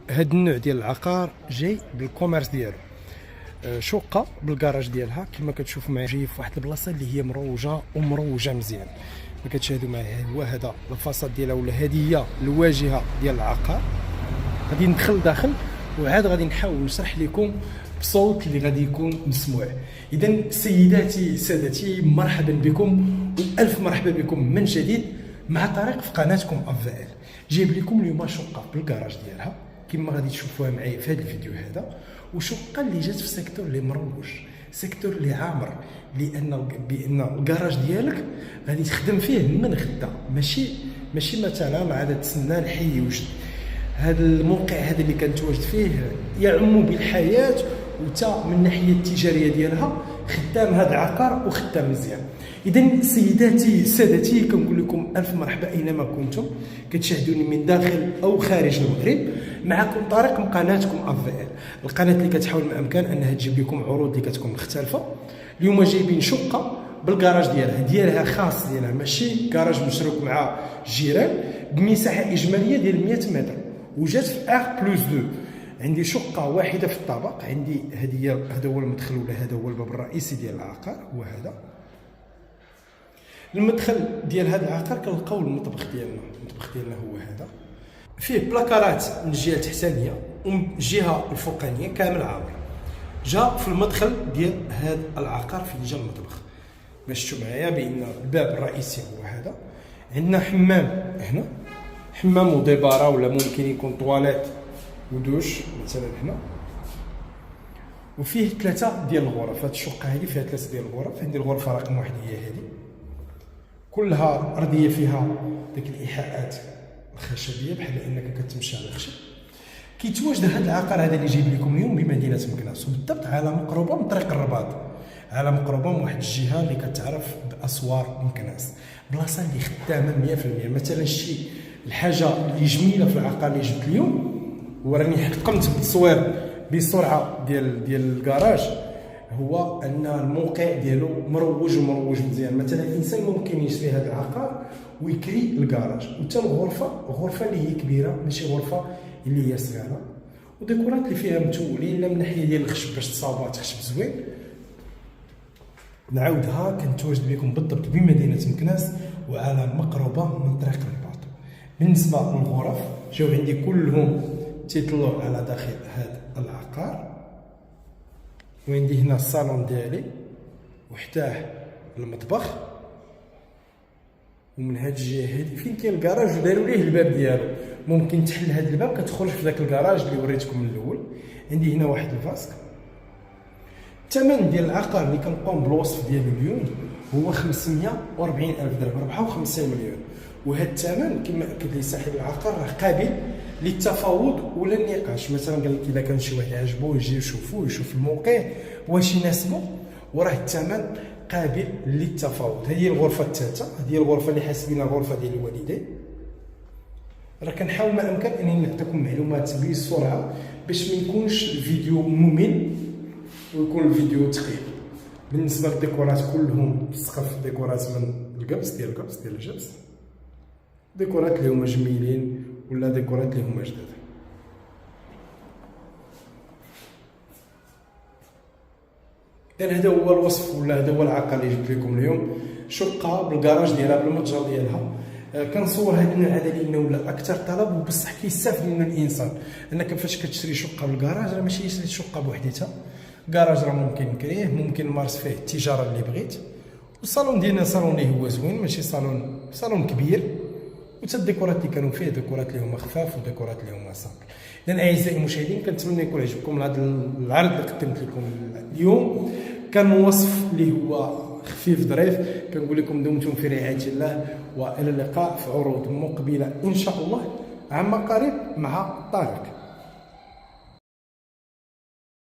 هاد النوع ديال العقار جاي بالكوميرس ديالو. شقه بالكراج ديالها كما كتشوفوا معايا، جاي في واحد البلاصه اللي هي مروجه مزيان. ما كتشاهدوا معايا هو هذا الفاصاد ديالها، ولا هذه هي الواجهه ديال العقار. غادي ندخل داخل وعاد غادي نحاول نشرح لكم بصوت اللي غادي يكون مسموع. اذا سيداتي سادتي، مرحبا بكم والف مرحبا بكم من جديد مع طريق في قناتكم افال. جايب لكم اليوم شقه بالكراج ديالها كما غادي تشوفوها معايا في هذا الفيديو هذا، وشقه اللي جات في سيكتور اللي مروج، سيكتور اللي عامر، بان الكراج ديالك غادي تخدم فيه من غدا، ماشي مثلا عاد تسنى الحي يوجد. هذا الموقع هذا اللي كنتواجد فيه يعم بالحياه، وتا من الناحيه التجاريه ديالها خدام هذا العقار وخدام مزيان. اذا سيداتي سادتي، كنقول لكم الف مرحبا اينما كنتم كتشاهدوني من داخل او خارج المغرب. معكم طارق من قناتكم افال، القناه اللي كتحاول ما امكن انها تجيب لكم عروض اللي كتكون مختلفه. اليوم جايبين شقه بالكراج ديالها خاص ديالها، ماشي كراج مشروك مع جيران، بمساحه اجماليه ديال 100 متر، وجات في ار بلس 2. عندي شقه واحده في الطابق، عندي هذا هو المدخل، ولا هذا هو الباب الرئيسي ديال العقار. هو هذا المدخل ديال هذا العقار. كنلقاو المطبخ ديالنا هو هذا، فيه بلاكارات من الجهه التحتانيه ومن الجهه الفوقانيه كامل عامر. جا في المدخل ديال هذا العقار فين جا المطبخ، باش تشوفوا معايا بان الباب الرئيسي هو هذا. عندنا حمام هنا، حمام وديبارا، ولا ممكن يكون طواليت ودوش مثلا هنا. وفيه 3 ديال الغرف. هاد الشقه هذه فيها 3 ديال الغرف. عندي الغرفه رقم 1 هي هذه، كلها ارضيه فيها ديك الايحاءات الخشبيه بحال انك كتمشي على الخشب. كيتواجد هذا العقار هذا اللي جايب لكم اليوم بمدينه مكناس، وبالضبط على مقربه من طريق الرباط، على مقربه من واحد الجهه اللي كتعرف باسوار مكناس، بلاصه اللي خدامه 100%. مثلا الحاجه اللي جميله في العقار اللي جبت اليوم، وراني قمت بالتصوير بسرعه ديال الكراج، هو ان الموقع ديالو مروج مزيان. مثلا الانسان ممكن يشري هذا العقار ويكري الكراج، وحتى غرفه اللي هي كبيره، ماشي غرفه اللي هي صغيره، وديكورات اللي فيها متولين لا من ناحيه ديال الخشب باش تصاوبات خشب زوين. نعاودها، كنتواجد بكم بالضبط بمدينه مكناس وعلى مقربه من طريق الرباط. بالنسبه للغرف، جاو عندي كلهم تيطلعوا على داخل هذا العقار. وعندي هنا الصالون ديالي وحتاه المطبخ، ومن هاد الجهه هادي فين كاين الكراج وداروا ليه الباب ديالو، ممكن تحل هاد الباب كتخرج في داك الكراج اللي وريتكم من الاول. عندي هنا واحد الفاسك. الثمن ديال العقار اللي كنقوم بالوصف ديالو اليوم هو 540,000 درهم، 54 مليون. وهذا الثمن كما اكد لي صاحب العقار راه قابل للتفاوض ولا النقاش. مثلا قال لك اذا كان شي واحد عجبو يجي يشوف الموقع واش يناسبو، وراه الثمن قابل للتفاوض. هذه الغرفه الثالثه، هذه الغرفه اللي حاسبينها غرفه ديال الوالدين. راه كنحاول ما امكن انني نعطيكم معلومات بسرعه باش ما يكونش الفيديو ممل ويكون الفيديو ثقيل. بالنسبه للديكورات كلهم في السقف ديكورات من القبس ديال الجبس، ديكورات اللي هما جميلين ولا ديكورات اللي هما جداد. اذا هذا هو الوصف، ولا هذا هو العقار اللي جبت لكم اليوم. شقه بالكراج ديالها بالمتجر ديالها. كنصور هذا النوع هذا لانه ولا اكثر طلب، وبصح كيستافد منه الانسان. انك فاش كتشري شقه بالكراج راه ماشي شريت شقه بوحديتها، كراج راه ممكن نكريه، ممكن نمارس فيه التجاره اللي بغيت. والصالون ديالنا صالون اللي هو زوين، ماشي صالون كبير، وتا الديكورات اللي كانوا فيه ديكورات اللي هما خفاف وديكورات اللي هما صامبل. اذا اعزائي المشاهدين، كنتمنى يكون عجبكم هذا العرض اللي قدمت لكم اليوم. كان وصف اللي هو خفيف ظريف. كنقول لكم دمتم في رعايه الله، والى اللقاء في عروض مقبله ان شاء الله عما قريب مع طارق.